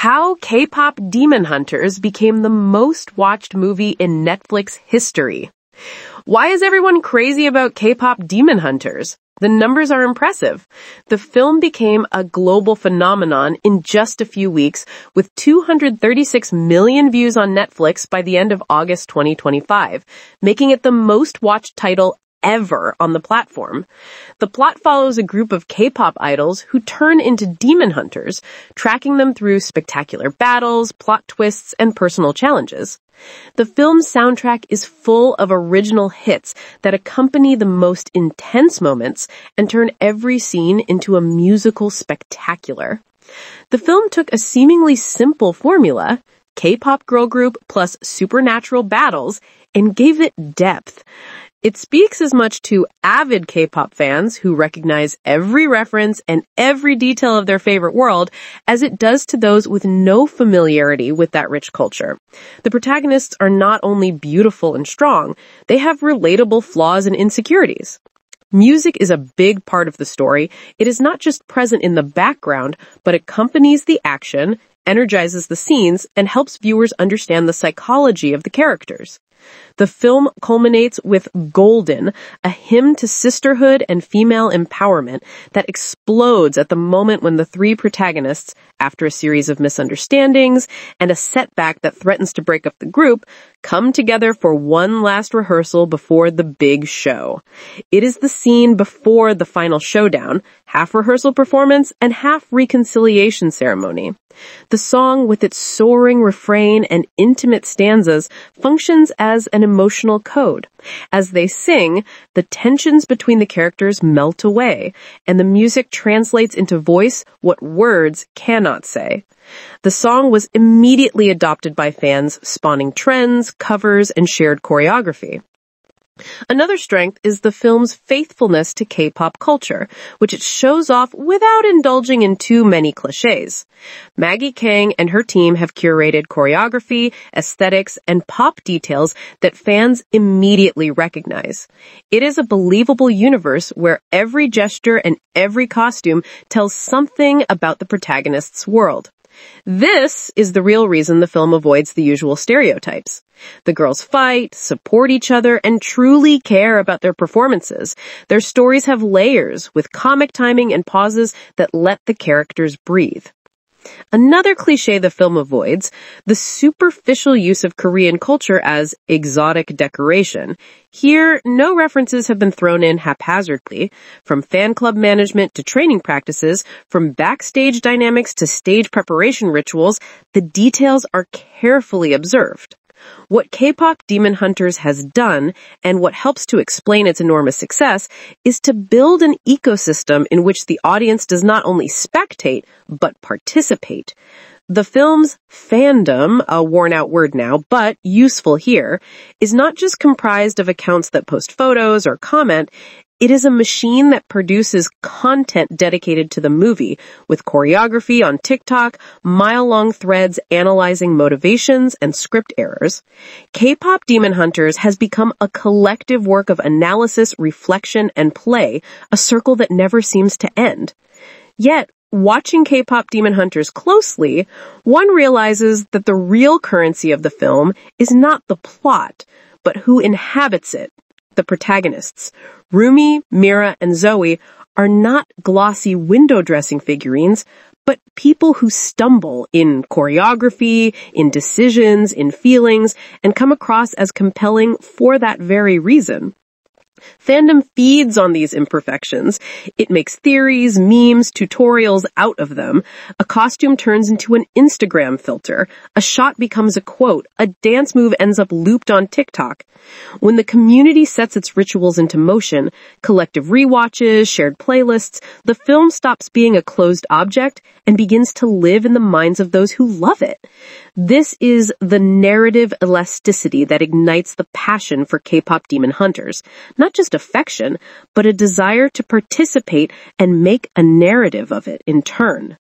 How K-pop Demon Hunters became the most watched movie in Netflix history. Why is everyone crazy about K-pop Demon Hunters? The numbers are impressive. The film became a global phenomenon in just a few weeks, with 236 million views on Netflix by the end of August 2025, making it the most watched title ever on the platform. The plot follows a group of K-pop idols who turn into demon hunters, tracking them through spectacular battles, plot twists, and personal challenges. The film's soundtrack is full of original hits that accompany the most intense moments and turn every scene into a musical spectacular. The film took a seemingly simple formula, K-pop girl group plus supernatural battles, and gave it depth. It speaks as much to avid K-pop fans who recognize every reference and every detail of their favorite world as it does to those with no familiarity with that rich culture. The protagonists are not only beautiful and strong, they have relatable flaws and insecurities. Music is a big part of the story. It is not just present in the background, but accompanies the action, energizes the scenes, and helps viewers understand the psychology of the characters. The film culminates with Golden, a hymn to sisterhood and female empowerment that explodes at the moment when the three protagonists, after a series of misunderstandings and a setback that threatens to break up the group, come together for one last rehearsal before the big show. It is the scene before the final showdown, half rehearsal performance and half reconciliation ceremony. The song, with its soaring refrain and intimate stanzas, functions as an emotional code. As they sing, the tensions between the characters melt away, and the music translates into voice what words cannot say. The song was immediately adopted by fans, spawning trends, covers, and shared choreography. Another strength is the film's faithfulness to K-pop culture, which it shows off without indulging in too many cliches. Maggie Kang and her team have curated choreography, aesthetics, and pop details that fans immediately recognize. It is a believable universe where every gesture and every costume tells something about the protagonist's world. This is the real reason the film avoids the usual stereotypes. The girls fight, support each other, and truly care about their performances. Their stories have layers, with comic timing and pauses that let the characters breathe. Another cliche the film avoids, the superficial use of Korean culture as exotic decoration. Here, no references have been thrown in haphazardly. From fan club management to training practices, from backstage dynamics to stage preparation rituals, the details are carefully observed. What K-pop Demon Hunters has done, and what helps to explain its enormous success, is to build an ecosystem in which the audience does not only spectate, but participate. The film's fandom, a worn-out word now, but useful here, is not just comprised of accounts that post photos or comment. It is a machine that produces content dedicated to the movie, with choreography on TikTok, mile-long threads analyzing motivations and script errors. K-pop Demon Hunters has become a collective work of analysis, reflection, and play, a circle that never seems to end. Yet, watching K-pop Demon Hunters closely, one realizes that the real currency of the film is not the plot, but who inhabits it. The protagonists, Rumi, Mira, and Zoe, are not glossy window dressing figurines, but people who stumble in choreography, in decisions, in feelings, and come across as compelling for that very reason. Fandom feeds on these imperfections. It makes theories, memes, tutorials out of them. A costume turns into an Instagram filter. A shot becomes a quote. A dance move ends up looped on TikTok. When the community sets its rituals into motion, collective rewatches, shared playlists, the film stops being a closed object and begins to live in the minds of those who love it. This is the narrative elasticity that ignites the passion for K-pop Demon Hunters. Not just affection, but a desire to participate and make a narrative of it in turn.